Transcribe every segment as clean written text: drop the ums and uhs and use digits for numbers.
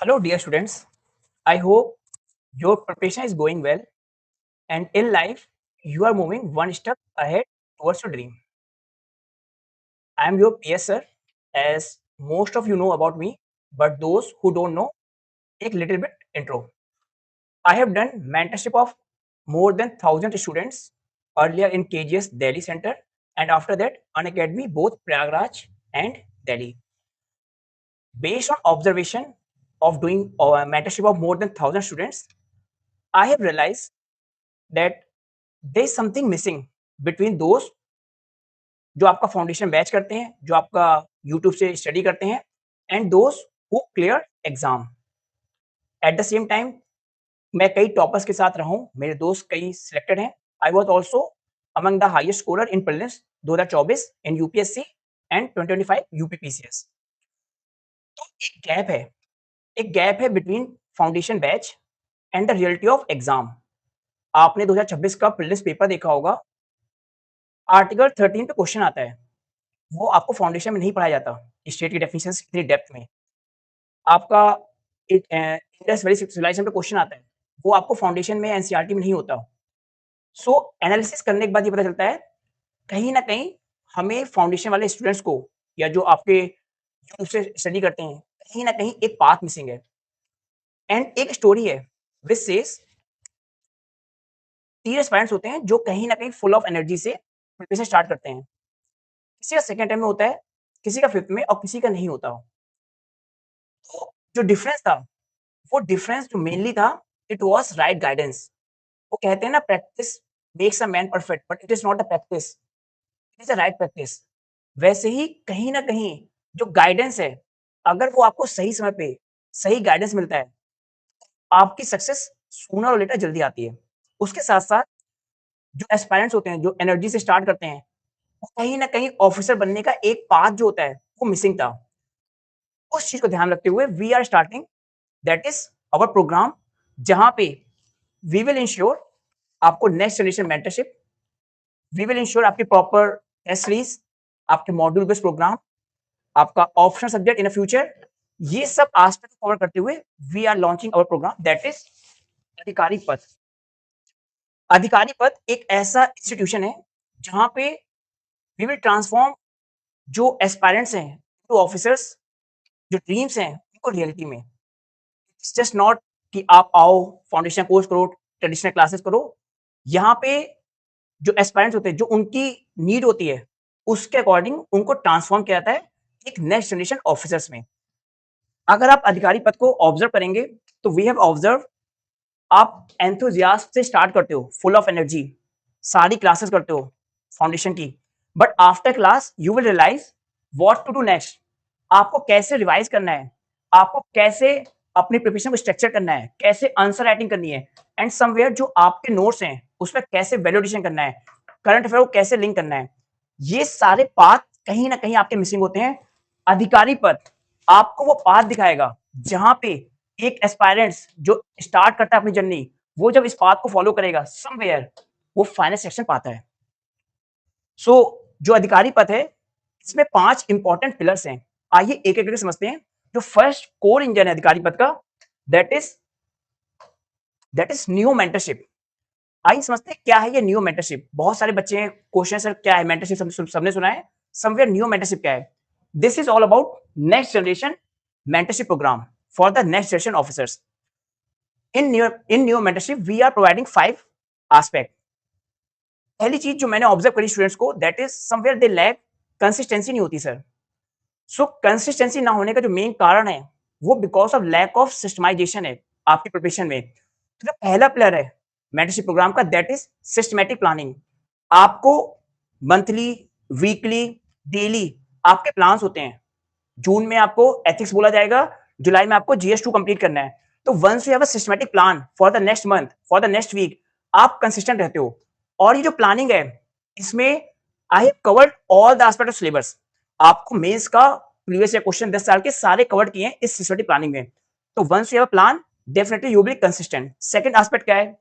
Hello, dear students. I hope your preparation is going well and in life you are moving one step ahead towards your dream. I am your PS sir, as most of you know about me, but those who don't know, a little bit intro. I have done mentorship of more than 1,000 students earlier in KGS Delhi Center and after that Unacademy both Prayagraj and Delhi. Based on observation of doing mentorship of more than 1,000 students, I have realized that there is something missing between दोस्त जो आपका foundation batch करते हैं, जो आपका YouTube से study करते हैं एंड दोस्त who clear exam at the same time. मैं कई टॉपर्स के साथ रहा हूँ, मेरे दोस्त कई सिलेक्टेड हैं। आई was also among the highest scorer in prelims 2024 in UPSC and 2025 UPPCS. तो एक गैप है between foundation batch and the reality of exam. आपने 2026 का प्रीलिम्स पेपर देखा होगा, आर्टिकल 13 पे क्वेश्चन आता है, वो आपको फाउंडेशन में नहीं पढ़ाया जाता, स्टेट की डेफिनेशंस इतनी डेप्थ में। आपका इंडस वैली सिविलाइजेशन पे क्वेश्चन आता है, वो आपको फाउंडेशन में एनसीईआरटी में नहीं होता। सो एनालिसिस करने के बाद ये पता चलता है, कहीं न कहीं हमें फाउंडेशन वाले स्टूडेंट्स को या जो आपके यूट्यूब से स्टडी करते हैं, कहीं न कहीं एक पाथ मिसिंग है। एंड एक स्टोरी है व्हिच सेज 3 एस्पायरेंट्स होते हैं जो कहीं न कहीं फुल ऑफ एनर्जी से प्रिपरेशन स्टार्ट करते हैं। किसी का सेकंड टाइम में होता है, किसी का 5th में और किसी का नहीं होता। तो जो डिफरेंस था, वो डिफरेंस जो मेनली था, इट वाज़ राइट गाइडेंस। वो कहते हैं ना, practice makes a man perfect but it is not a practice, it is a right practice. वैसे ही कहीं न कहीं जो गाइडेंस है, अगर वो आपको सही समय पे सही गाइडेंस मिलता है, आपकी सक्सेस सूनर और लेटर जल्दी आती है। उसके साथ-साथ जो एस्पायरेंट्स होते हैं, जो एनर्जी से स्टार्ट करते हैं, वो कहीं न कहीं ऑफिसर बनने का एक पाथ जो होता है, वो मिसिंग था। उस चीज़ को ध्यान रखते हुए we are starting that is our program, जहाँ पे वी विल इंश्योर आपको next generation mentorship, we will ensure आपकी प्रॉपर टेस्ट सीरीज, आपके मॉड्यूल बेस्ड प्रोग्राम, आपका optional subject in the future, ये सब एस्पेक्ट कवर करते हुए we are launching our program that is Adhikari Path. अधिकारी पथ एक ऐसा इंस्टीट्यूशन है जहाँ पे वी विल ट्रांसफॉर्म जो एस्पायरेंट्स हैं टू ऑफिसर्स, जो ड्रीम्स हैं उनको रियलिटी में। इट्स जस्ट नॉट कि आप आओ, फाउंडेशन कोर्स करो, ट्रेडिशनल क्लासेस करो। यहाँ पे जो एस्पायरेंट्स होते हैं, जो उनकी नीड होती है, उसके अकॉर्डिंग उनको ट्रांसफॉर्म किया जाता है एक नेक्स्ट जनरेशन ऑफिसर्स में। अगर आप अधिकारी पद को ऑब्जर्व करेंगे, तो वी हैव ऑब्जर्व, आप एंथुजियास्ट से स्टार्ट करते हो, फुल ऑफ एनर्जी, सारी क्लासेस करते हो फाउंडेशन की, but after class you will realize what to do next. आपको कैसे रिवाइज करना है, आपको कैसे अपनी प्रिपरेशन को स्ट्रक्चर करना है, कैसे आंसर राइटिंग करनी है, एंड समवेयर जो आपके नोट्स हैं उसमें कैसे वैल्यूडेशन करना है, करंट अफेयर को कैसे लिंक करना है। ये सारे पाथ कहीं ना कहीं आपके मिसिंग होते हैं। अधिकारी पद आपको वो पाथ दिखाएगा जहां पे एक एस्पायरेंट्स जो स्टार्ट करता है अपनी जर्नी, वो जब इस पाथ को फॉलो करेगा समवेयर वो फाइनल सेक्शन पाता है। सो जो अधिकारी पद है, इसमें 5 इंपॉर्टेंट पिलर्स हैं। आइए एक एक करके समझते हैं। जो फर्स्ट कोर इंजन है अधिकारी पद का, दैट इज न्यू मेंटरशिप। आइए समझते हैं क्या है ये न्यू मेंटरशिप। बहुत सारे बच्चे हैं, क्वेश्चन सर क्या है मेंटरशिप, सबने सुना है, समवेयर न्यू मेंटरशिप क्या है। This is all about next generation mentorship program for the next generation officers. In new mentorship we are providing 5 aspect. पहली चीज जो मैंने ऑब्जर्व करी स्टूडेंट्स को, that is somewhere they lack consistency नहीं होती सर। सो कंसिस्टेंसी ना होने का जो मेन कारण है, वो बिकॉज ऑफ लैक ऑफ सिस्टमाइजेशन है आपकी प्रिपरेशन में। तो जो पहला पिलर है मेंटरशिप प्रोग्राम का, दैट इज सिस्टमैटिक प्लानिंग। आपको मंथली, वीकली, डेली आपके प्लान्स होते हैं। जून में आपको एथिक्स बोला जाएगा, जुलाई में आपको जीएस2 कंप्लीट करना है। तो once you have a systematic plan for the next month, for the next week, आप कंसिस्टेंट रहते हो। और ये जो प्लानिंग है, इसमें I have covered all the aspect of syllabus. आपको मेंस का प्रीवियस ईयर क्वेश्चन 10 साल के सारे कवर्ड किए हैं इस सिस्टमैटिक प्लानिंग में। तो once you have a plan, definitely you will be consistent. Second aspect क्या है,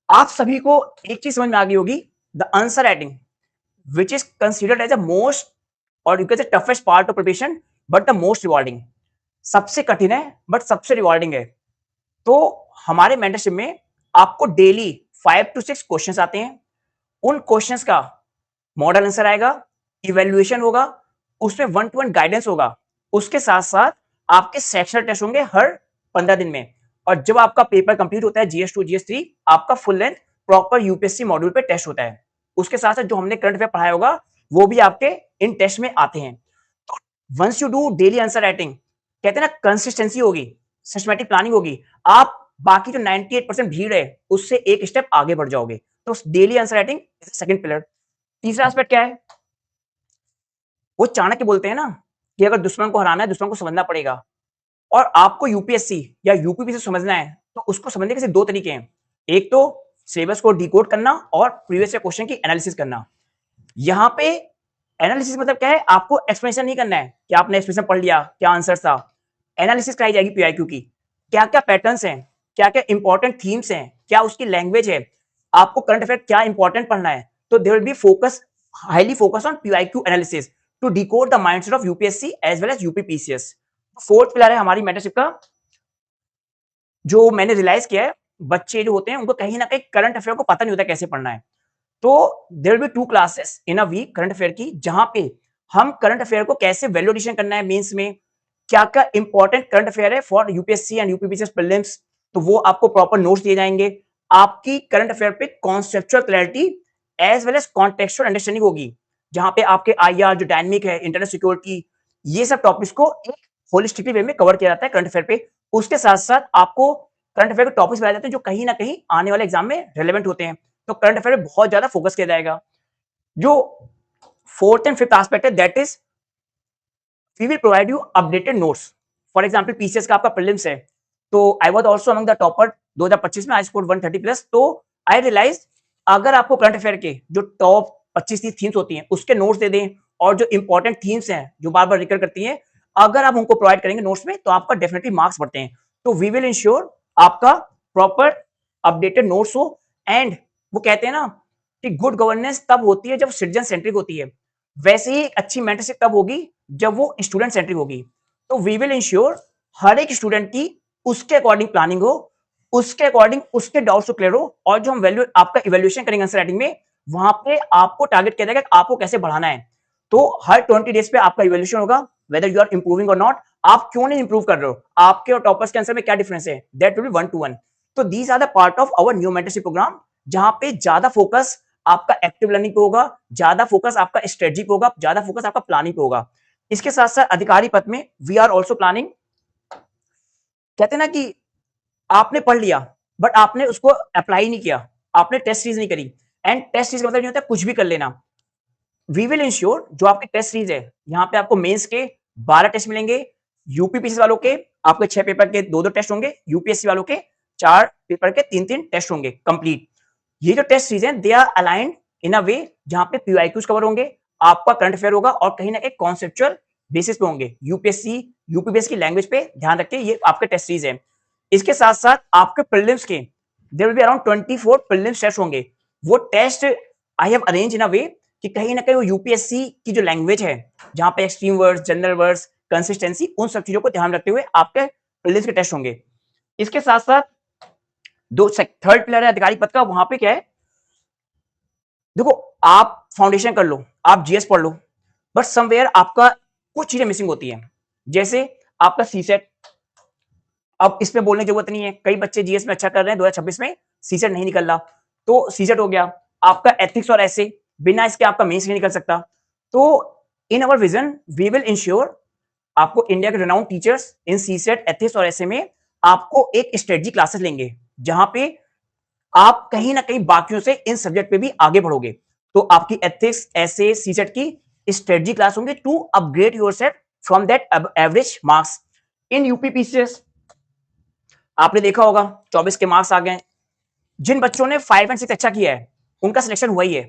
आप सभी को एक चीज समझ में आ गई होगी, the answer writing which is considered as a most or you can say toughest part of preparation but the most rewarding. सबसे कठिन है बट सबसे रिवॉर्डिंग है। तो हमारे मेंटरशिप में आपको डेली 5 to 6 क्वेश्चंस आते हैं। उन क्वेश्चंस का मॉडल आंसर आएगा, इवैल्यूएशन होगा, उसमें 1 to 1 गाइडेंस होगा। उसके साथ-साथ आपके सेक्शनल टेस्ट होंगे हर 15 दिन में। और जब आपका पेपर कंप्लीट होता है GS2 GS3, आपका full length proper UPSC module पे टेस्ट होता है। उसके साथ-साथ जो हमने करंट अफेयर पढ़ाया होगा, वो भी आपके इन टेस्ट में आते हैं। तो once you do daily answer writing, कहते हैं ना कंसिस्टेंसी होगी, सिस्टमैटिक प्लानिंग होगी, आप बाकी जो 98% भीड़ है, उससे एक स्टेप आगे बढ़ जाओगे। तो daily answer writing is second pillar. तीसरा एस्पेक्ट क्या है? वो चाणक्य बोलते हैं ना कि अगर दुश्मन को हराना है, दुश्मन को समझना पड़ेगा। और आपको यूपीएससी या यूपीपीसी समझना है, तो उसको समझने के सिर्फ 2 तरीके हैं। एक तो सिलेबस को डिकोड करना और प्रीवियस ईयर क्वेश्चन की एनालिसिस करना। यहाँ पे एनालिसिस मतलब क्या है? आपको एक्सप्लेनेशन नहीं करना है कि आपने एक्सप्लेनेशन पढ़ लिया, क्या आंसर था। एनालिसिस कराई जाएगी पीआईक्यू की, क्या-क्या पैटर्न्स हैं, क्या-क्या इंपॉर्टेंट थीम्स हैं, क्या उसकी लैंग्वेज है, आपको करंट अफेयर क्या इंपॉर्टेंट पढ़ना है। तो there will be focus, highly focus on PIQ analysis to decode the mindset of UPSC as well as UPPCS. Fourth pillar है हमारी मेंटरशिप का, जो मैंने रियलाइज किया है, बच्चे जो होते हैं उनको कहीं ना कहीं करंट अफेयर को पता नहीं होता कैसे पढ़ना है। तो there will be 2 classes in a week current affair की, जहां पे हम करंट अफेयर को कैसे वैल्यू एडिशन करना है मेंस में, क्या-क्या इंपॉर्टेंट करंट अफेयर है for UPSC and UPPCS prelims, तो वो आपको प्रॉपर नोट्स दिए जाएंगे। आपकी करंट अफेयर पे conceptual clarity as well as contextual understanding होगी, जहां पे आपके आईआर जो डायनामिक है, इंटरनेट सिक्योरिटी, ये सब टॉपिक्स को एक होलिस्टिकली वे में कवर किया जाता है करंट अफेयर पे। उसके साथ-साथ आपको करंट अफेयर के टॉपिक्स बताए जाते हैं जो कहीं ना कहीं आने वाले एग्जाम में रेलेवेंट होते हैं। तो करंट अफेयर में बहुत ज्यादा फोकस किया जाएगा। जो फोर्थ एंड फिफ्थ एस्पेक्ट है, that is we will provide you updated notes. For example PCS का आपका प्रीलिम्स है, तो I was also among the topper 2025 में, आई स्कोर्ड 130 प्लस। तो आई रियलाइज अगर आपको करंट अफेयर के जो टॉप 25-30 थीम्स होती हैं उसके नोट्स दे दें, और जो इंपॉर्टेंट थीम्स हैं जो बार बार रिकर करती हैं, अगर आप उनको प्रोवाइड करेंगे नोट्स में, तो आपका डेफिनेटली मार्क्स बढ़ते हैं। तो वी विल इंश्योर आपका प्रॉपर अपडेटेड नोट्स हो। एंड वो कहते हैं ना कि गुड गवर्नेंस तब होती है जब सिटीजन सेंट्रिक होती है, वैसे ही एक अच्छी मेंटरशिप तब होगी जब वो स्टूडेंट सेंट्रिक होगी। तो वी विल इंश्योर हर एक स्टूडेंट की उसके अकॉर्डिंग प्लानिंग हो, उसके अकॉर्डिंग उसके डाउट्स क्लियर हो, और जो हम वैल्यू आपका इवैल्यूएशन करेंगे आंसर राइटिंग में, वहां पे आपको टारगेट किया जाएगा कि आपको कैसे बढ़ाना है। तो हर 20 डेज पे आपका इवैल्यूएशन होगा, वेदर यू आर इंप्रूविंग और नॉट, आप क्यों नहीं इंप्रूव कर रहे हो, आपके और टॉपर्स के आंसर में क्या डिफरेंस है, दैट विल बी 1 to 1। तो these are the part of our new mentorship program, जहां पे ज्यादा फोकस आपका एक्टिव लर्निंग पे होगा, ज्यादा फोकस आपका स्ट्रेटजी पे होगा, ज्यादा फोकस आपका प्लानिंग पे होगा। इसके साथ साथ अधिकारी पद में वी आर ऑल्सो प्लानिंग। कहते हैं ना कि आपने पढ़ लिया बट आपने उसको अप्लाई नहीं किया, आपने टेस्ट सीरीज नहीं करी। एंड टेस्ट सीरीज का मतलब नहीं होता कुछ भी कर लेना। वी विल इंश्योर जो आपकी टेस्ट सीरीज है, यहाँ पे आपको मेंस के 12 टेस्ट मिलेंगे, यूपीपीसी वालों के आपके 6 पेपर के 2-2 टेस्ट होंगे, यूपीएससी वालों के 4 पेपर के 3-3 टेस्ट होंगे कंप्लीट। ये जो टेस्ट सीरीज है, they are aligned in a वे जहां पे पीआईक्यूज कवर होंगे, आपका करंट अफेयर होगा, और कहीं ना कहीं कॉन्सेप्चुअल बेसिस पे होंगे। यूपीएससी यूपीबीएस की लैंग्वेज पे ध्यान रखिए, ये आपके टेस्ट सीरीज है। इसके साथ साथ आपके प्रीलिम्स के there will be around 24 prelims test होंगे। वो test I have arrange in a way कि कहीं ना कहीं वो यूपीएससी की जो लैंग्वेज है, जहां पे extreme words, general words, consistency, उन सब चीजों को ध्यान रखते हुए आपके प्रीलिम्स के टेस्ट होंगे। इसके साथ साथ दो थर्ड पिलर है अधिकारी पद का, वहां पे क्या है, देखो आप फाउंडेशन कर लो, आप जीएस पढ़ लो, बट समवेयर आपका कुछ चीजें मिसिंग होती है। जैसे आपका सीसेट, अब इसमें बोलने की जरूरत नहीं है, कई बच्चे जीएस में अच्छा कर रहे हैं, 2026 में सीसेट नहीं निकल रहा, तो सीसेट हो गया। आपका एथिक्स और ऐसे, बिना इसके आपका मेंस नहीं निकल सकता। तो इन अवर विजन वी विल इंश्योर आपको इंडिया के renowned teachers in CSAT, ethics और ऐसे में आपको एक स्ट्रेटजी क्लासेस लेंगे, जहां पे आप कहीं ना कहीं बाकियों से इन सब्जेक्ट पे भी आगे बढ़ोगे। तो आपकी एथिक्स, ऐसे, सीसेट की स्ट्रेटजी क्लास होंगे to upgrade yourself from that average marks. In UPPCS आपने देखा होगा 24 के मार्क्स आ गए, जिन बच्चों ने 5 एंड 6 अच्छा किया है उनका सिलेक्शन हुआ ही है।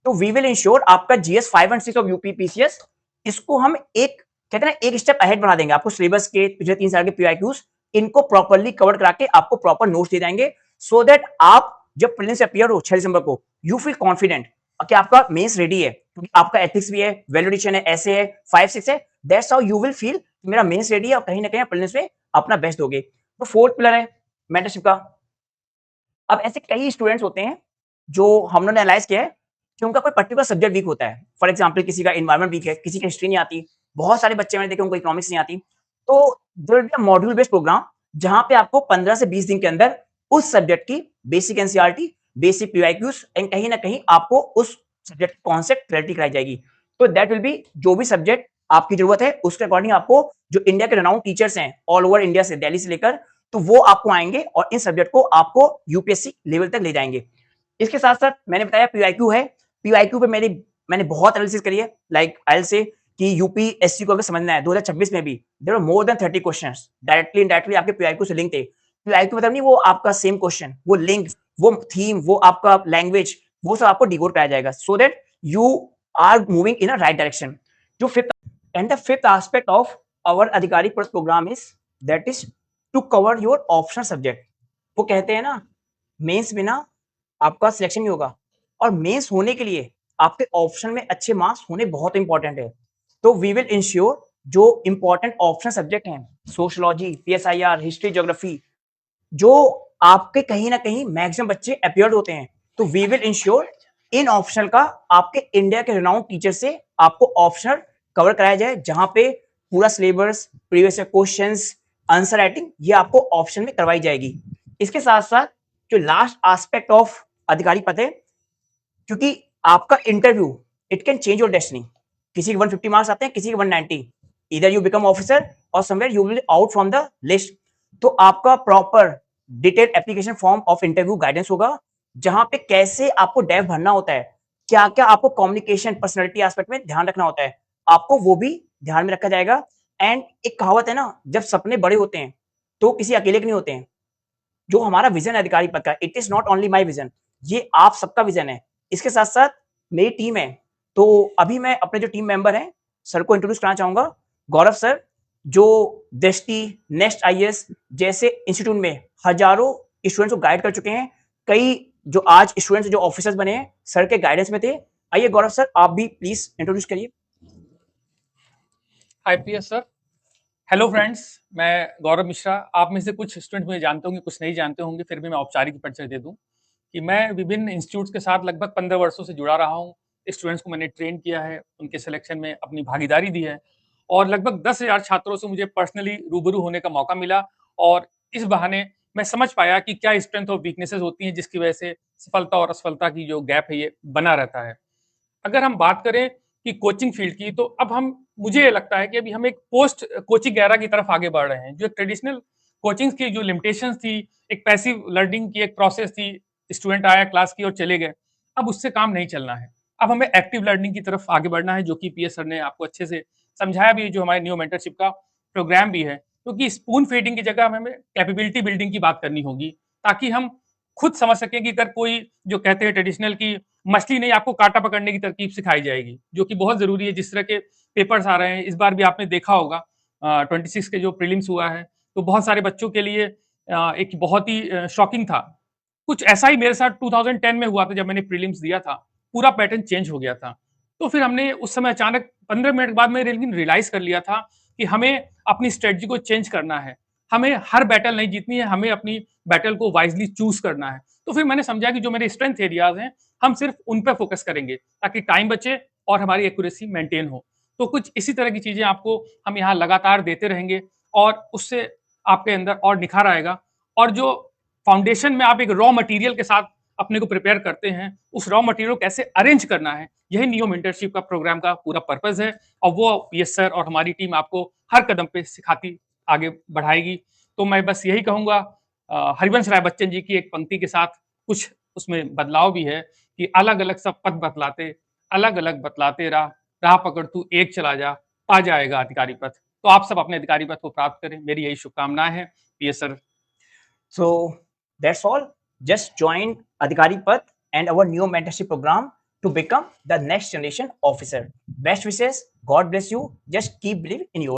तो वी विल इंश्योर आपका जीएस 5 एंड 6 ऑफ यूपीपीसीएस, इसको हम एक, कहते हैं ना, एक स्टेप अहेड बढ़ा देंगे। आपको सिलेबस के पिछले 3 साल के पीआईक्यूज इनको प्रॉपर्ली कवर करा के आपको प्रॉपर नोट्स दे जाएंगे, सो दैट आप जब प्रीलिम्स अपियर हो 6 दिसंबर को, यू फील कॉन्फिडेंट कि आपका मेंस रेडी है, क्योंकि आपका एथिक्स भी है, वैल्यूएडिशन है, ऐसे है, 5-6 है। That's how you will feel मेरा मेंस रेडी है और कहीं ना कहीं प्रीलिम्स में अपना बेस्ट दोगे। तो फोर्थ पिलर है मेंटरशिप का। अब ऐसे कई स्टूडेंट्स होते हैं जो हम लोगों ने एनालाइज किया है कि उनका कोई पर्टिकुलर सब्जेक्ट वीक होता है। फॉर एग्जाम्पल किसी का एनवायरमेंट वीक है, किसी की हिस्ट्री नहीं आती, बहुत सारे बच्चे मैंने देखे उनको इकोनॉमिक्स नहीं आती। तो there will be a module based program जहां पे आपको 15 से 20 दिन के अंदर उस सब्जेक्ट की basic NCERT, basic PYQs and कहीं ना कहीं आपको उस सब्जेक्ट कॉन्सेप्ट क्लैरिटी कराई जाएगी। तो दैट विल बी जो भी सब्जेक्ट आपकी जरूरत है उसके अकॉर्डिंग आपको जो इंडिया के रेनाउंड टीचर्स हैं ऑल ओवर इंडिया से, दिल्ली से लेकर, तो वो आपको आएंगे और इन सब्जेक्ट को आपको यूपीएससी लेवल तक ले जाएंगे। इसके साथ साथ मैंने बताया पीवाईक्यू है। पीवाईक्यू पे मैंने बहुत एनालिसिस करी है, लाइक आई से कि यूपीएससी को अगर समझना है 2026 में भी there are more than 30 questions directly indirectly आपके पीवाईक्यू से लिंक थे। पीवाईक्यू मतलब नहीं वो आपका सेम क्वेश्चन, वो लिंक, वो थीम, वो आपका लैंग्वेज, वो सब आपको डिकोड कराया जाएगा so that you are moving in a right direction. जो fifth aspect of our Adhikari program is that is to cover your optional subject. वो कहते हैं ना मेंस बिना आपका सिलेक्शन नहीं होगा, और मेंस होने के लिए आपके ऑप्शन में अच्छे मार्क्स होने बहुत इंपॉर्टेंट है। तो वी विल इंश्योर जो इंपॉर्टेंट ऑप्शन सब्जेक्ट हैं, सोशियोलॉजी, पीएसआईआर, हिस्ट्री, ज्योग्राफी, जो आपके कहीं ना कहीं मैक्सिमम बच्चे अपियर्ड होते हैं, तो we will ensure in optional का आपके इंडिया के रिनाउंड टीचर से आपको ऑप्शनल कवर कराया जाए, जहां पे पूरा syllabus, previous questions, answer writing ये आपको ऑप्शन में करवाई जाएगी। इसके साथ साथ जो लास्ट एस्पेक्ट ऑफ अधिकारी पद है, क्योंकि आपका interview it can change your destiny. किसी के 150 मार्क्स आते हैं, किसी के 190, इधर यू बिकम ऑफिसर और somewhere you will out from the list. तो आपका proper detailed application form of interview guidance होगा, जहां पे कैसे आपको डेव भरना होता है, क्या क्या आपको कम्युनिकेशन पर्सनैलिटी एस्पेक्ट में ध्यान रखना होता है, आपको वो भी ध्यान में रखा जाएगा। एंड एक कहावत है ना, जब सपने बड़े होते हैं तो किसी अकेले के नहीं होते हैं। जो हमारा विजन है अधिकारी पद का, it is not only my vision, ये आप सबका विजन है। इसके साथ साथ मेरी टीम है, तो अभी मैं अपने जो टीम मेंबर हैं सर को इंट्रोड्यूस करना चाहूंगा। गौरव सर, जो दृष्टि, नेक्स्ट आईएएस जैसे इंस्टीट्यूट में हजारों स्टूडेंट्स को गाइड कर चुके हैं। कई जो आज स्टूडेंट्स जो ऑफिसर्स बने हैं सर के गाइडेंस में थे। आइए गौरव सर, आप भी प्लीज इंट्रोड्यूस करिए। IPS sir. हेलो फ्रेंड्स, मैं गौरव मिश्रा। आप में से कुछ स्टूडेंट मुझे जानते होंगे, कुछ नहीं जानते होंगे, फिर भी मैं औपचारिक परिचय दे दूं कि मैं विभिन्न इंस्टीट्यूट्स के साथ लगभग 15 वर्षों से जुड़ा रहा हूं। स्टूडेंट्स को मैंने ट्रेन किया है, उनके सिलेक्शन में अपनी भागीदारी दी है, और लगभग 10,000 छात्रों से मुझे पर्सनली रूबरू होने का मौका मिला। और इस बहाने मैं समझ पाया कि क्या स्ट्रेंथ और वीकनेसेस होती हैं, जिसकी वजह से सफलता और असफलता की जो गैप है ये बना रहता है। अगर हम बात करें कि कोचिंग फील्ड की, तो अब हम मुझे ये लगता है कि अभी हम एक पोस्ट कोचिंग एरा की तरफ आगे बढ़ रहे हैं। जो ट्रेडिशनल कोचिंग की जो लिमिटेशंस थी, एक पैसिव लर्निंग की एक प्रोसेस थी, स्टूडेंट आया क्लास की और चले गए, अब उससे काम नहीं चलना है। अब हमें एक्टिव लर्निंग की तरफ आगे बढ़ना है, जो कि पीएस सर ने आपको अच्छे से समझाया भी, जो हमारे न्यू मेंटरशिप का प्रोग्राम भी है। क्योंकि स्पून फीडिंग की जगह हमें कैपेबिलिटी बिल्डिंग की बात करनी होगी, ताकि हम खुद समझ सकें कि अगर कोई, जो कहते हैं ट्रेडिशनल की मछली नहीं, आपको कांटा पकड़ने की तरकीब सिखाई जाएगी, जो कि बहुत जरूरी है। जिस तरह के पेपर्स आ रहे हैं, इस बार भी आपने देखा होगा 26 के जो प्रीलिम्स हुआ है, तो बहुत सारे बच्चों के लिए एक बहुत ही शॉकिंग था। कुछ ऐसा ही मेरे साथ 2010 में हुआ था, जब मैंने प्रीलिम्स दिया था, पूरा पैटर्न चेंज हो गया था। तो फिर हमने उस समय अचानक 15 मिनट बाद में रियलाइज कर लिया था कि हमें अपनी स्ट्रेटजी को चेंज करना है। हमें हर बैटल नहीं जीतनी है, हमें अपनी बैटल को वाइजली चूज करना है। तो फिर मैंने समझा कि जो मेरे स्ट्रेंथ एरियाज हैं, हम सिर्फ उन पर फोकस करेंगे, ताकि टाइम बचे और हमारी एक्यूरेसी मेंटेन हो। तो कुछ इसी तरह की चीजें आपको हम यहाँ लगातार देते रहेंगे, और उससे आपके अंदर और निखार आएगा। और जो फाउंडेशन में आप एक रॉ मटेरियल के साथ अपने को प्रिपेयर करते हैं, उस रॉ मटेरियल को कैसे अरेंज करना है, यही नियो मेंटरशिप का प्रोग्राम का पूरा पर्पज है। और वो पीएस सर और हमारी टीम आपको हर कदम पे सिखाती, आगे बढ़ाएगी। तो मैं बस यही कहूंगा, हरिवंश राय बच्चन जी की एक पंक्ति के साथ कुछ उसमें बदलाव भी है कि अलग अलग सब पथ बतलाते, अलग अलग बतलाते राह, राह पकड़ तू एक चला जा, पा जाएगा अधिकारी पथ। तो आप सब अपने अधिकारी पथ को प्राप्त करें, मेरी यही शुभकामनाएं हैं। PS sir. So that's all. Just join Adhikari Path and our new mentorship program to become the next generation officer. Best wishes. God bless you. Just keep believing in your